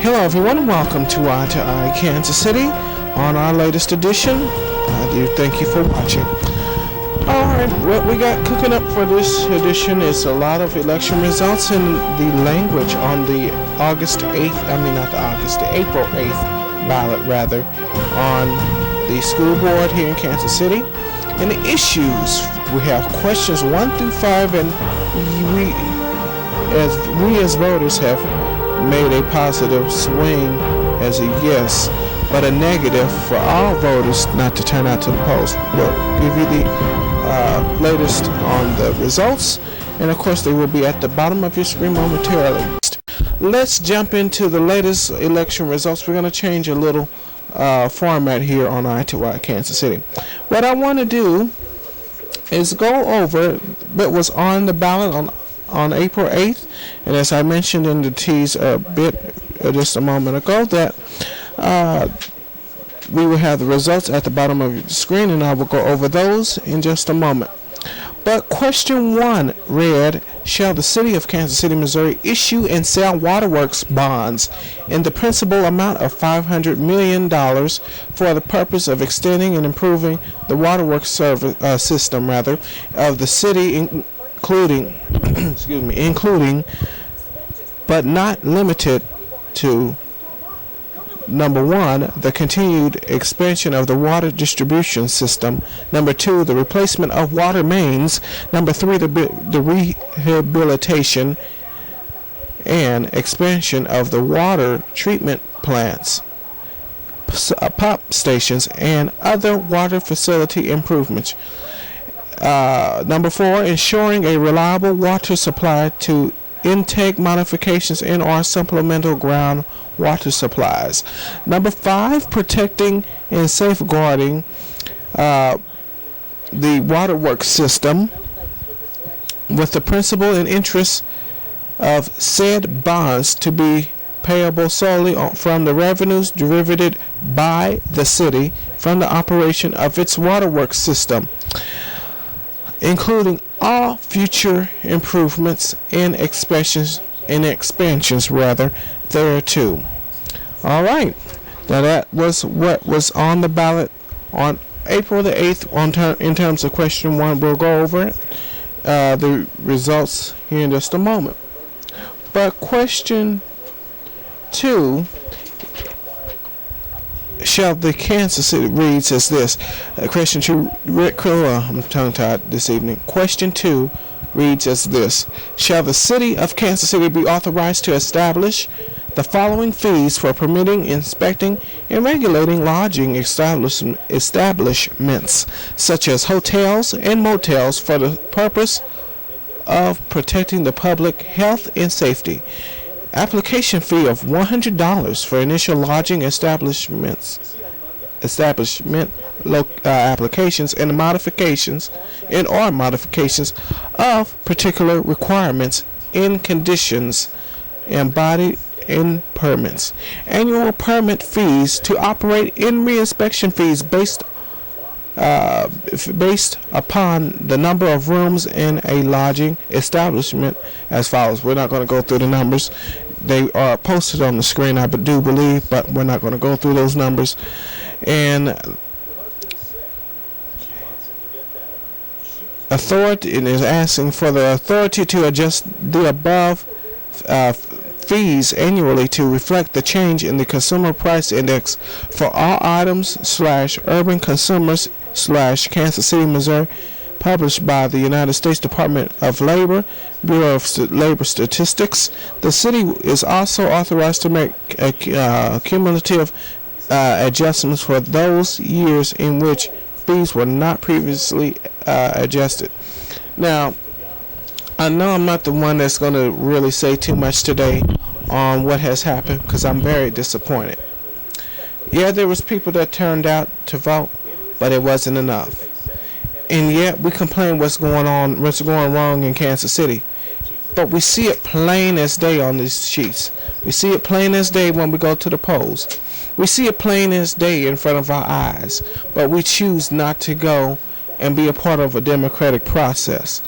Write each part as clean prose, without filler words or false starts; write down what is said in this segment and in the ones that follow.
Hello everyone and welcome to Eye to Eye Kansas City on our latest edition. I do thank you for watching. Alright, what we got cooking up for this edition is a lot of election results and the language on the April 8th ballot rather, on the school board here in Kansas City. And the issues, we have questions 1 through 5, and we as voters have made a positive swing as a yes, but a negative for all voters not to turn out to the polls. We'll give you the latest on the results, and of course they will be at the bottom of your screen momentarily. Let's jump into the latest election results. We're going to change a little format here on Eye to Eye Kansas City. What I want to do is go over what was on the ballot on April 8th, and as I mentioned in the tease a bit just a moment ago, that we will have the results at the bottom of the screen, and I will go over those in just a moment. But question 1 read, shall the city of Kansas City, Missouri issue and sell waterworks bonds in the principal amount of $500 million for the purpose of extending and improving the waterworks system of the city, including but not limited to: number 1, the continued expansion of the water distribution system; number 2, the replacement of water mains; number 3, the rehabilitation and expansion of the water treatment plants, pump stations, and other water facility improvements; number 4, ensuring a reliable water supply to intake modifications and or supplemental ground water supplies; number 5, protecting and safeguarding the waterworks system with the principal and interest of said bonds to be payable solely from the revenues derived by the city from the operation of its waterworks system, including all future improvements and expansions thereto. All right, now that was what was on the ballot on April the 8th in terms of question 1. We'll go over the results here in just a moment. But question 2, shall the Kansas City reads as this. Question 2, I'm tongue-tied this evening. Question 2 reads as this: shall the city of Kansas City be authorized to establish the following fees for permitting, inspecting, and regulating lodging establishments, such as hotels and motels, for the purpose of protecting the public health and safety? Application fee of $100 for initial lodging establishment applications and modifications of particular requirements and conditions embodied in permits. Annual permit fees to operate in reinspection fees based upon the number of rooms in a lodging establishment as follows. We're not going to go through the numbers. They are posted on the screen, I do believe, but we're not going to go through those numbers. And authority is asking for the authority to adjust the above fees annually to reflect the change in the consumer price index for all items / urban consumers / Kansas City, Missouri, published by the United States Department of Labor, Bureau of Labor Statistics. The city is also authorized to make cumulative adjustments for those years in which fees were not previously adjusted. Now, I know I'm not the one that's going to really say too much today on what has happened, because I'm very disappointed. Yeah, there was people that turned out to vote, but it wasn't enough. And yet we complain what's going wrong in Kansas City. But we see it plain as day on these sheets. We see it plain as day when we go to the polls. We see it plain as day in front of our eyes. But we choose not to go and be a part of a democratic process.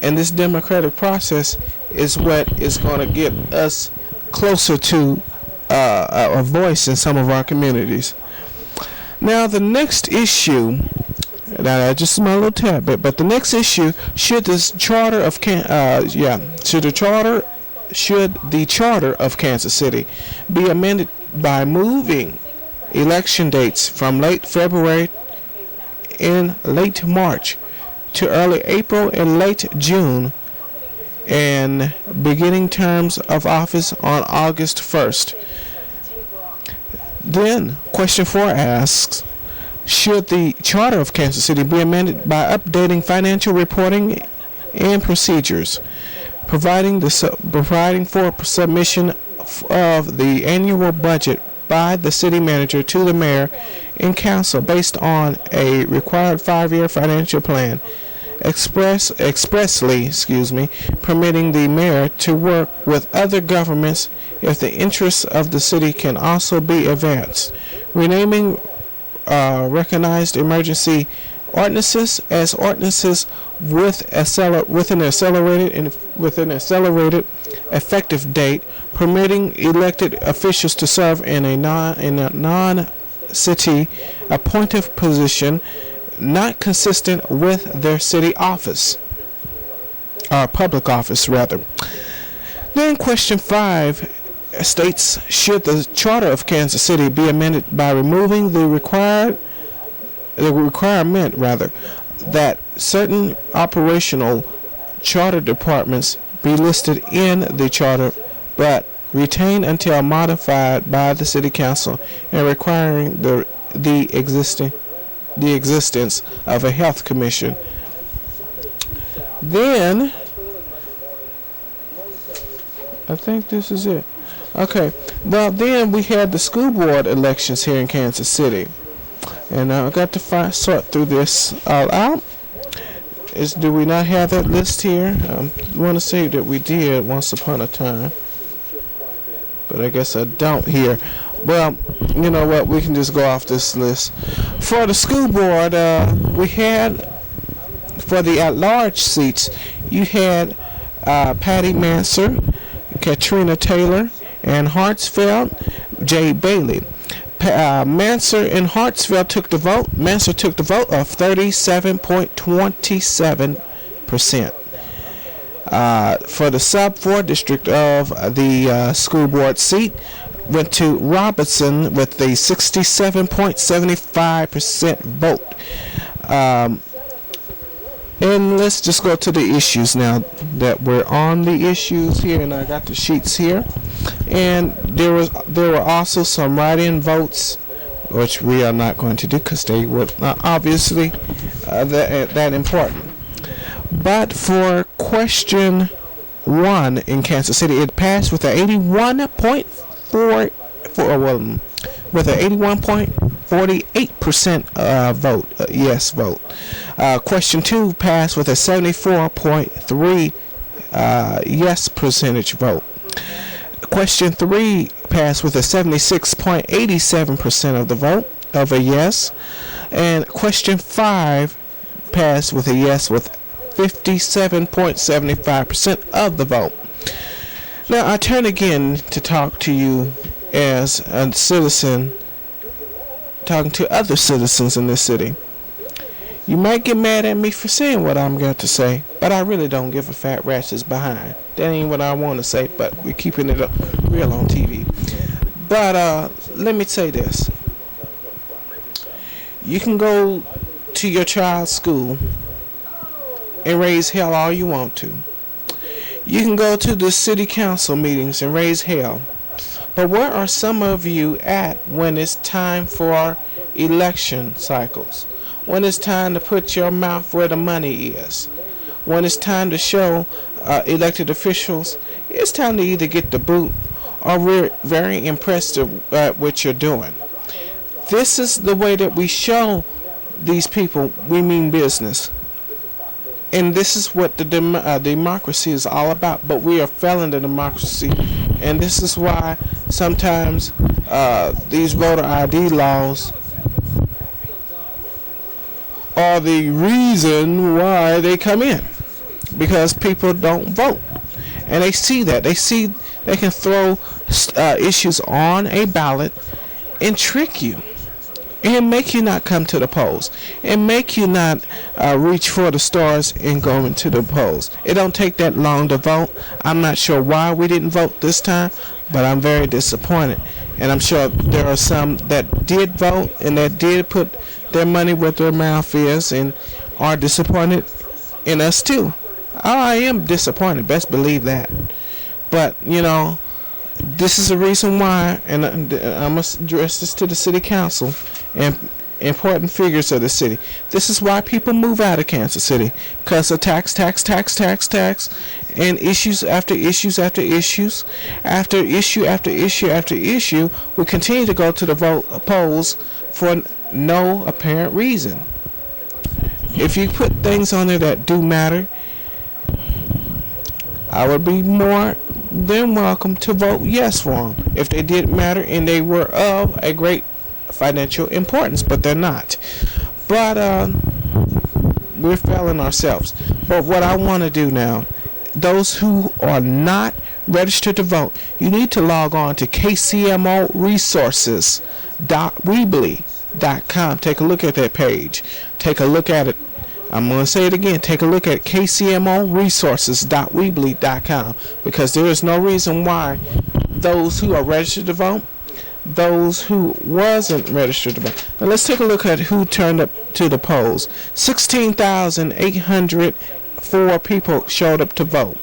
And this democratic process is what is going to get us closer to a voice in some of our communities. Now, the next issue, now just my little tad bit, but the next issue, should the charter of Kansas City be amended by moving election dates from late February and late March to early April and late June, and beginning terms of office on August 1st. Then, question 4 asks, should the charter of Kansas City be amended by updating financial reporting and procedures, providing for submission of the annual budget by the city manager to the mayor and council based on a required 5-year financial plan, expressly permitting the mayor to work with other governments if the interests of the city can also be advanced, renaming recognized emergency ordinances as ordinances with an accelerated effective date, permitting elected officials to serve in a non-city appointive position not consistent with their city office, or public office rather. Then question 5 states, should the charter of Kansas City be amended by removing the requirement that certain operational charter departments be listed in the charter but retained until modified by the city council, and requiring the existence of a health commission. Then I think this is it. Okay, well then we had the school board elections here in Kansas City, and I got to sort through this all out. Do we not have that list here? I want to say that we did once upon a time, but I guess I don't here. Well, you know what, we can just go off this list. For the school board, we had, for the at-large seats, you had Patty Manser, Katrina Taylor, and Hartsfield, Jay Bailey. Manser and Hartsfield took the vote. Manser took the vote of 37.27%. For the sub-4 district of the school board seat, went to Robertson with a 67.75% vote. And let's just go to the issues now that we're on the issues here, and I got the sheets here. And there were also some write-in votes, which we are not going to do because they were not obviously that important. But for question 1 in Kansas City, it passed with an 81.48% vote, yes vote. Question 2 passed with a 74.3 yes percentage vote. Question 3 passed with a 76.87% of the vote of a yes, and question 5 passed with a yes with 57.75% of the vote. Now I turn again to talk to you as a citizen, talking to other citizens in this city. You might get mad at me for saying what I'm going to say, but I really don't give a fat rat's behind. That ain't what I want to say, but we're keeping it real on TV. But let me say this. You can go to your child's school and raise hell all you want to. You can go to the city council meetings and raise hell. But where are some of you at when it's time for election cycles? When it's time to put your mouth where the money is? When it's time to show elected officials, it's time to either get the boot or we're very impressed at what you're doing. This is the way that we show these people we mean business. And this is what the democracy is all about. But we are failing the democracy. And this is why sometimes these voter ID laws are the reason why they come in. Because people don't vote. And they see that. They see they can throw issues on a ballot and trick you and make you not come to the polls and make you not reach for the stars and go into the polls. It don't take that long to vote. I'm not sure why we didn't vote this time, but I'm very disappointed. And I'm sure there are some that did vote and that did put their money where their mouth is and are disappointed in us too. I am disappointed, best believe that. But, this is the reason why, and I must address this to the city council and important figures of the city. This is why people move out of Kansas City, because of tax, and issues after issues after issues, after issue after issue after issue. We continue to go to the polls for no apparent reason. If you put things on there that do matter, I would be more than welcome to vote yes for them if they did matter and they were of a great financial importance, but they're not. But we're failing ourselves. But what I want to do now, those who are not registered to vote, you need to log on to KCMOresources.weebly.com. Take a look at that page. Take a look at it. I'm going to say it again. Take a look at KCMOresources.weebly.com, because there is no reason why those who are registered to vote, those who wasn't registered to vote. Now let's take a look at who turned up to the polls. 16,804 people showed up to vote.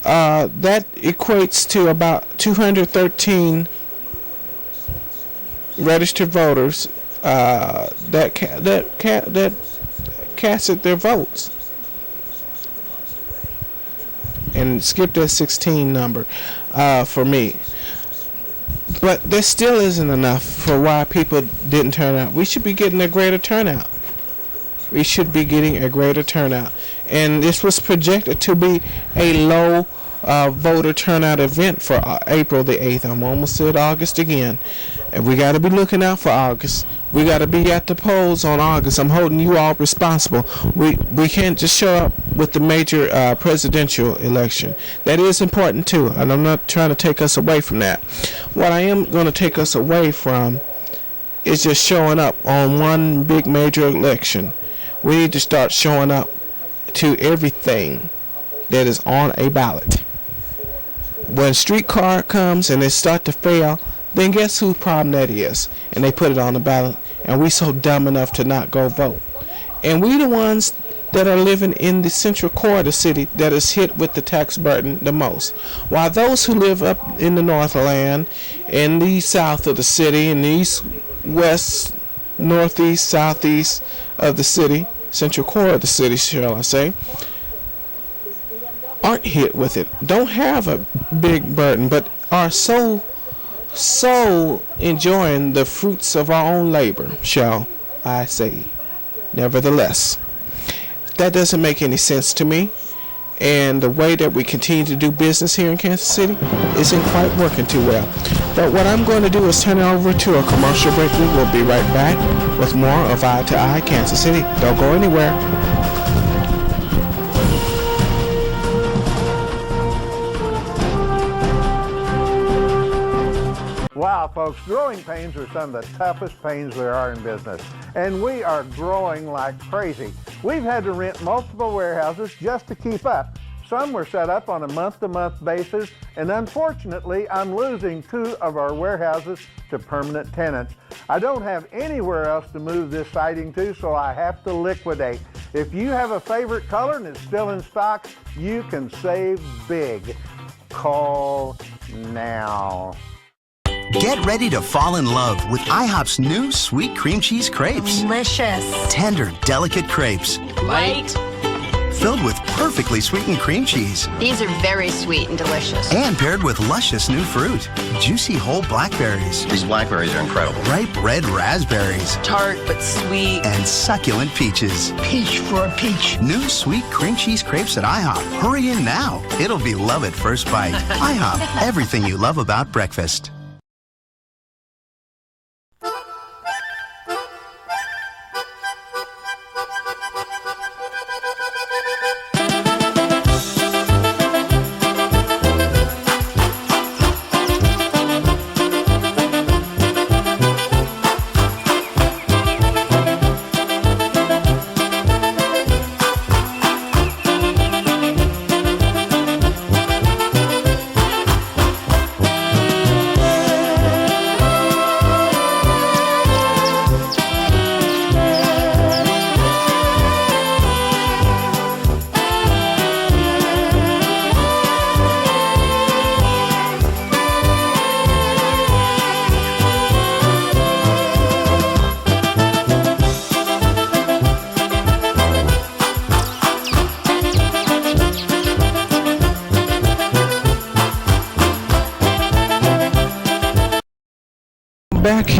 That equates to about 213 registered voters that casted their votes and skipped that 16 number for me. But there still isn't enough for why people didn't turn out. We should be getting a greater turnout. And this was projected to be a low voter turnout event for April the 8th. I'm almost at August again. And we got to be looking out for August. We got to be at the polls on August. I'm holding you all responsible. We can't just show up with the major presidential election. That is important too, and I'm not trying to take us away from that. What I am going to take us away from is just showing up on one big major election. We need to start showing up to everything that is on a ballot. When streetcar comes and they start to fail, then guess whose problem that is? And they put it on the ballot, and we so dumb enough to not go vote. And we the ones that are living in the central core of the city that is hit with the tax burden the most. While those who live up in the Northland, in the south of the city, in the east, west, northeast, southeast of the city, central core of the city, shall I say, aren't hit with it, don't have a big burden, but are so enjoying the fruits of our own labor, shall I say. Nevertheless, that doesn't make any sense to me, and the way that we continue to do business here in Kansas City isn't quite working too well. But what I'm going to do is turn it over to a commercial break. We will be right back with more of Eye to Eye Kansas City. Don't go anywhere. Wow, folks, growing pains are some of the toughest pains there are in business, and we are growing like crazy. We've had to rent multiple warehouses just to keep up. Some were set up on a month-to-month basis, and unfortunately, I'm losing 2 of our warehouses to permanent tenants. I don't have anywhere else to move this siding to, so I have to liquidate. If you have a favorite color and it's still in stock, you can save big. Call now. Get ready to fall in love with IHOP's new sweet cream cheese crepes. Delicious. Tender, delicate crepes. Light. Filled with perfectly sweetened cream cheese. These are very sweet and delicious. And paired with luscious new fruit. Juicy whole blackberries. These blackberries are incredible. Ripe red raspberries. Tart but sweet. And succulent peaches. Peach for a peach. New sweet cream cheese crepes at IHOP. Hurry in now. It'll be love at first bite. IHOP, everything you love about breakfast.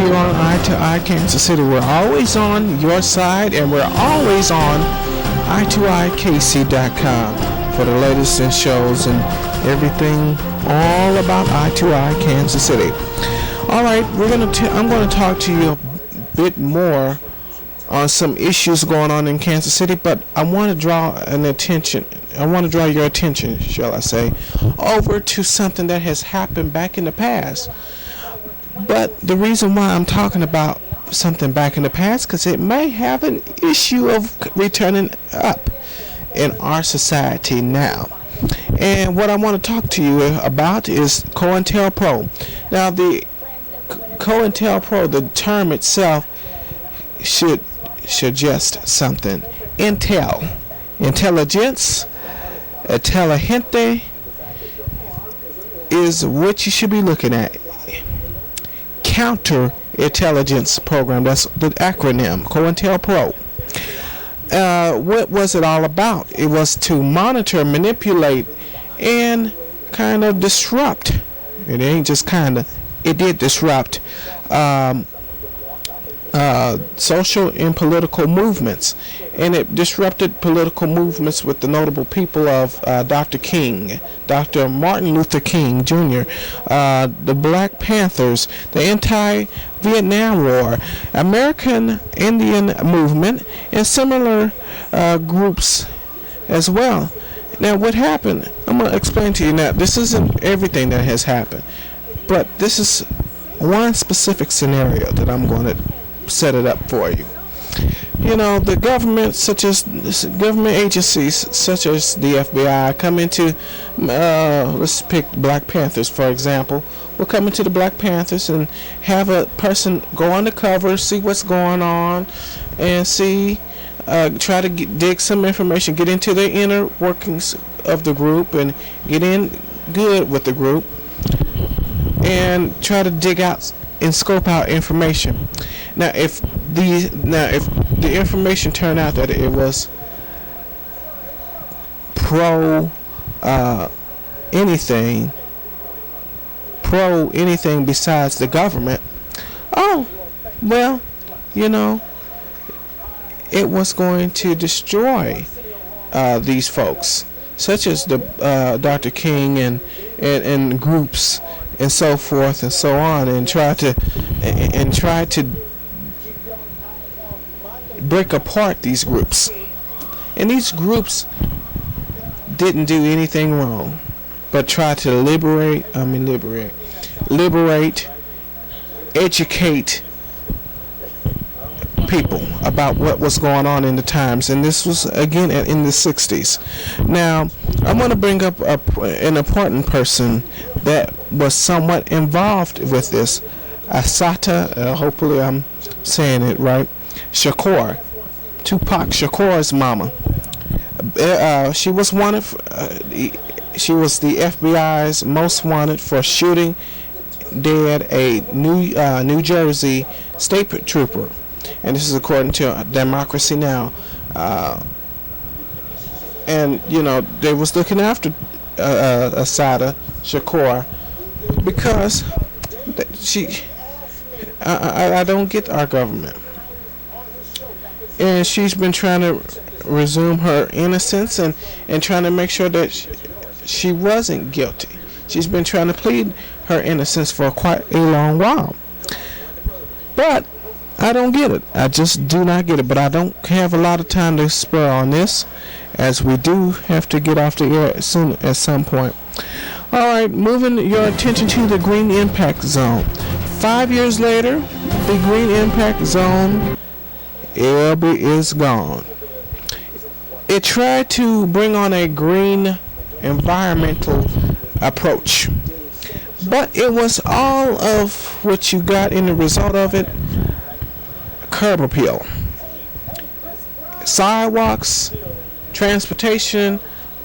here on Eye to Eye Kansas City. We're always on your side, and we're always on eye2eyekc.com for the latest in shows and everything all about Eye to Eye Kansas City. All right, I'm going to talk to you a bit more on some issues going on in Kansas City, but I want to draw your attention, shall I say, over to something that has happened back in the past. But the reason why I'm talking about something back in the past, because it may have an issue of returning up in our society now. And what I want to talk to you about is COINTELPRO. Now, the COINTELPRO, the term itself, should suggest something. Intel, intelligence, intelligente is what you should be looking at. Counter-intelligence program, that's the acronym, COINTELPRO. What was it all about? It was to monitor, manipulate, and kind of disrupt. It ain't just kind of, it did disrupt social and political movements, and it disrupted political movements with the notable people of Dr. Martin Luther King Jr., the Black Panthers, the anti-Vietnam War, American Indian movement, and similar groups as well. Now, what happened? I'm going to explain to you now. This isn't everything that has happened, but this is one specific scenario that I'm going to set it up for you. You know, the government, such as government agencies such as the FBI, come into, let's pick Black Panthers for example. We'll come into the Black Panthers and have a person go undercover, see what's going on, and try to dig some information, get into the inner workings of the group, and get in good with the group, and try to dig out and scope out information. Now, if the information turned out that it was pro anything besides the government, oh, well, you know, it was going to destroy these folks, such as the Dr. King and groups and so forth and so on, and try to break apart these groups. And these groups didn't do anything wrong, but try to liberate, educate people about what was going on in the times. And this was again in the 60s. Now, I want to bring up an important person that was somewhat involved with this. Assata, hopefully I'm saying it right, Shakur, Tupac Shakur's mama. She was wanted. She was the FBI's most wanted for shooting dead a New Jersey state trooper, and this is according to Democracy Now. And you know, they was looking after Assata Shakur because I don't get our government. And she's been trying to resume her innocence and trying to make sure that she wasn't guilty. She's been trying to plead her innocence for quite a long while. But I don't get it. I just do not get it. But I don't have a lot of time to spare on this, as we do have to get off the air soon at some point. All right, moving your attention to the Green Impact Zone. 5 years later, the Green Impact Zone is gone. It tried to bring on a green environmental approach, but it was all of what you got in the result of it: curb appeal, sidewalks, transportation,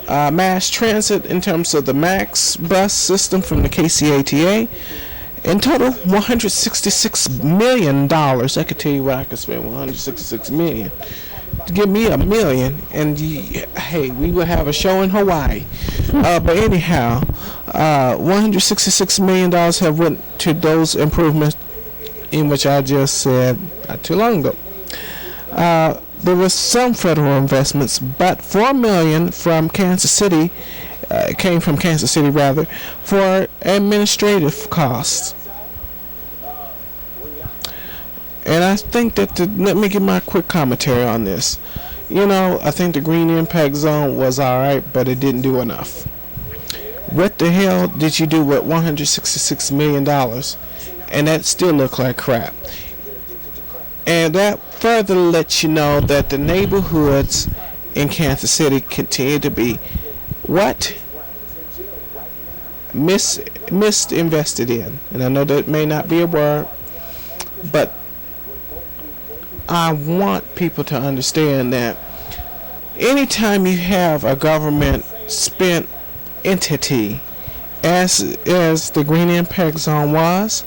mass transit in terms of the MAX bus system from the KCATA. In total, $166 million. I could tell you what I could spend $166 million. Give me $1 million, and hey, we will have a show in Hawaii. But anyhow, $166 million have went to those improvements in which I just said not too long ago. There was some federal investments, but $4 million from Kansas City came from Kansas City rather for administrative costs. And I think that let me give my quick commentary on this. I think the Green Impact Zone was alright, but it didn't do enough. What the hell did you do with $166 million? And that still looked like crap. And that further lets you know that the neighborhoods in Kansas City continue to be misinvested in. And I know that may not be a word, but I want people to understand that anytime you have a government spent entity as the Green Impact Zone was,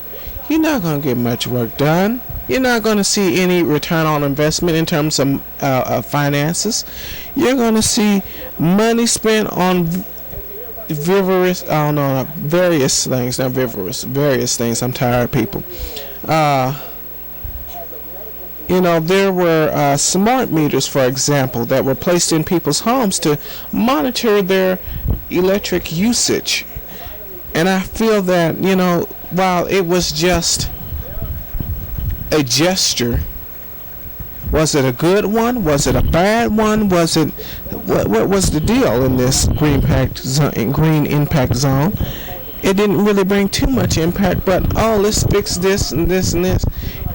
you're not going to get much work done. You're not going to see any return on investment in terms of finances. You're going to see money spent on various things. I'm tired of people. There were smart meters, for example, that were placed in people's homes to monitor their electric usage. And I feel that, while it was just a gesture, was it a good one? Was it a bad one? What was the deal in this Green Impact Zone? It didn't really bring too much impact, but let's fix this and this and this.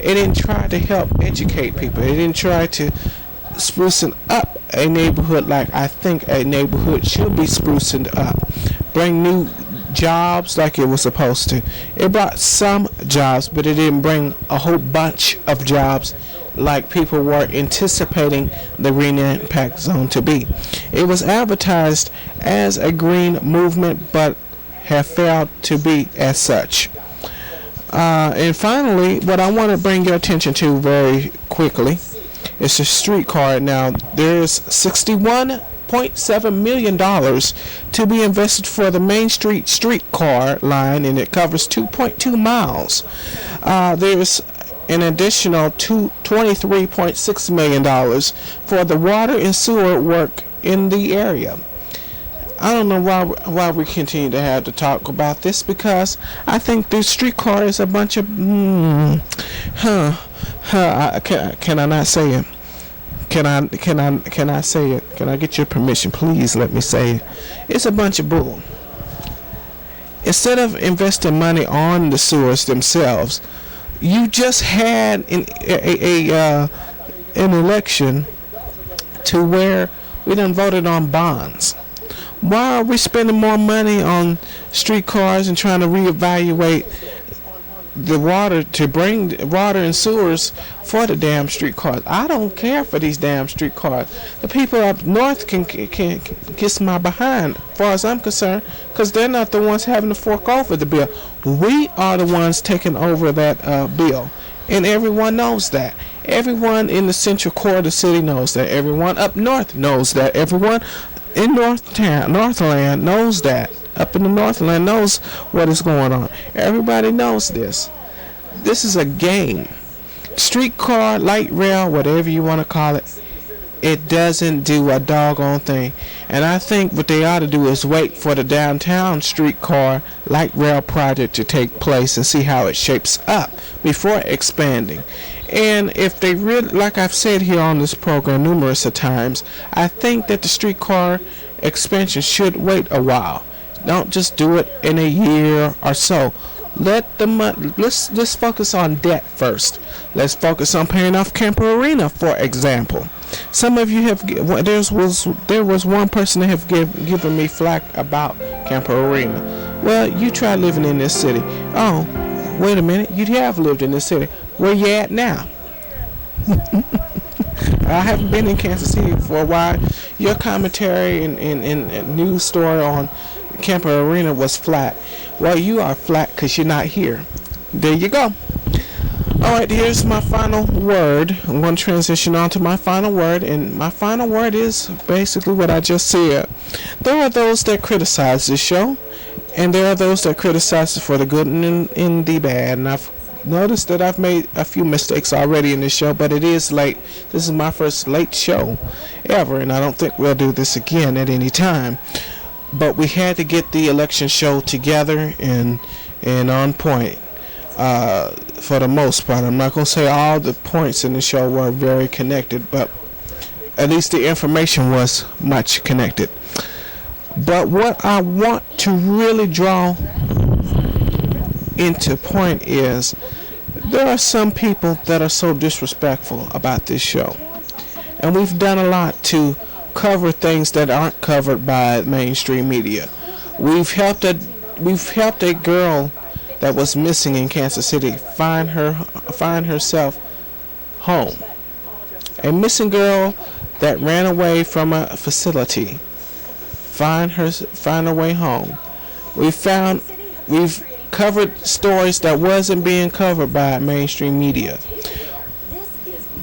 It didn't try to help educate people. It didn't try to sprucing up a neighborhood like I think a neighborhood should be sprucing up. Bring new jobs like it was supposed to. It brought some jobs, but it didn't bring a whole bunch of jobs like people were anticipating the Green Impact Zone to be. It was advertised as a green movement, but have failed to be as such. And finally, what I want to bring your attention to very quickly is the streetcar. Now, there's $61.7 million to be invested for the Main Street streetcar line, and it covers 2.2 miles. There's an additional $23.6 million for the water and sewer work in the area. I don't know why we continue to have to talk about this, because I think this streetcar is a bunch of can I not say it? Can I say it? Can I get your permission? Please let me say it. It's a bunch of bull. Instead of investing money on the sewers themselves, you just had an election to where we done voted on bonds. Why are we spending more money on streetcars and trying to reevaluate the water to bring water and sewers for the damn streetcars? I don't care for these damn streetcars. The people up north can kiss my behind, as far as I'm concerned, because they're not the ones having to fork over the bill. We are the ones taking over that bill, and everyone knows that. Everyone in the central core of the city knows that. Everyone up north knows that. Everyone in Northland knows that. Up in the Northland knows what is going on. Everybody knows this. This is a game. Streetcar, light rail, whatever you want to call it, it doesn't do a doggone thing. And I think what they ought to do is wait for the downtown streetcar light rail project to take place and see how it shapes up before expanding. And if they really, like I've said here on this program numerous of times, I think that the streetcar expansion should wait a while. Don't just do it in a year or so. Let the money. Let's focus on debt first. Let's focus on paying off Camper Arena, for example. Some of you have. There was one person that have given me flack about Camper Arena. Well, you try living in this city. Oh, wait a minute. You have lived in this city. Where you at now? I haven't been in Kansas City for a while. Your commentary and news story on Camper Arena was flat. Well, you are flat because you're not here. There you go. Alright, here's my final word. I'm going to transition on to my final word, and my final word is basically what I just said. There are those that criticize this show, and there are those that criticize it for the good and the bad, and I've notice that I've made a few mistakes already in this show, but it is late. This is my first late show ever, and I don't think we'll do this again at any time. But we had to get the election show together and on point for the most part. I'm not going to say all the points in the show were very connected, but at least the information was much connected. But what I want to really draw into point is there are some people that are so disrespectful about this show, and we've done a lot to cover things that aren't covered by mainstream media. We've helped a girl that was missing in Kansas City find herself home. A missing girl that ran away from a facility find her way home. We've covered stories that wasn't being covered by mainstream media.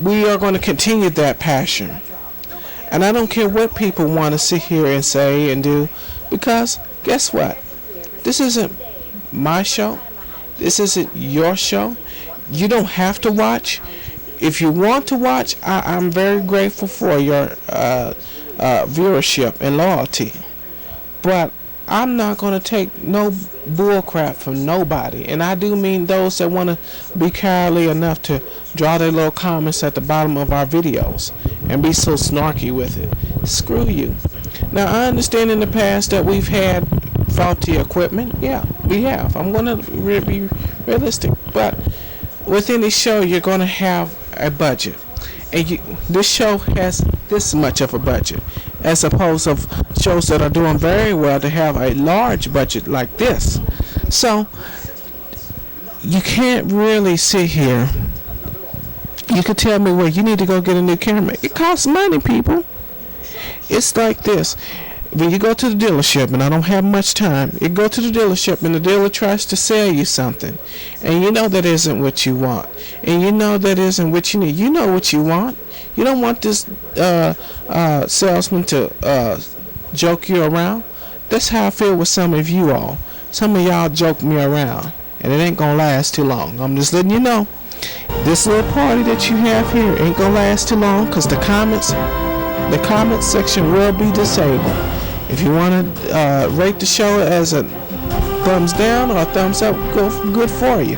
We are going to continue that passion. And I don't care what people want to sit here and say and do, because guess what? This isn't my show. This isn't your show. You don't have to watch. If you want to watch, I'm very grateful for your viewership and loyalty. But I'm not going to take no bull crap from nobody. And I do mean those that want to be cowardly enough to draw their little comments at the bottom of our videos and be so snarky with it. Screw you. Now, I understand in the past that we've had faulty equipment. Yeah, we have. I'm going to be realistic. But with any show, you're going to have a budget. And this show has this much of a budget, as opposed to shows that are doing very well to have a large budget like this. So you can't really sit here. You could tell me, well, you need to go get a new camera. It costs money, people. It's like this. When you go to the dealership, and I don't have much time, you go to the dealership and the dealer tries to sell you something, and you know that isn't what you want, and you know that isn't what you need. You know what you want. You don't want this salesman to joke you around. That's how I feel with some of you all. Some of y'all joke me around, and it ain't gonna last too long. I'm just letting you know. This little party that you have here ain't gonna last too long, because the comment section will be disabled. If you want to rate the show as a thumbs down or a thumbs up, good for you.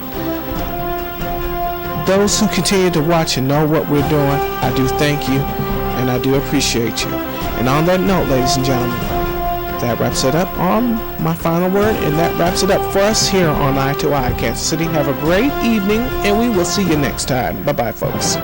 Those who continue to watch and know what we're doing, I do thank you and I do appreciate you. And on that note, ladies and gentlemen, that wraps it up on my final word, and that wraps it up for us here on Eye to Eye Kansas City. Have a great evening, and we will see you next time. Bye-bye, folks.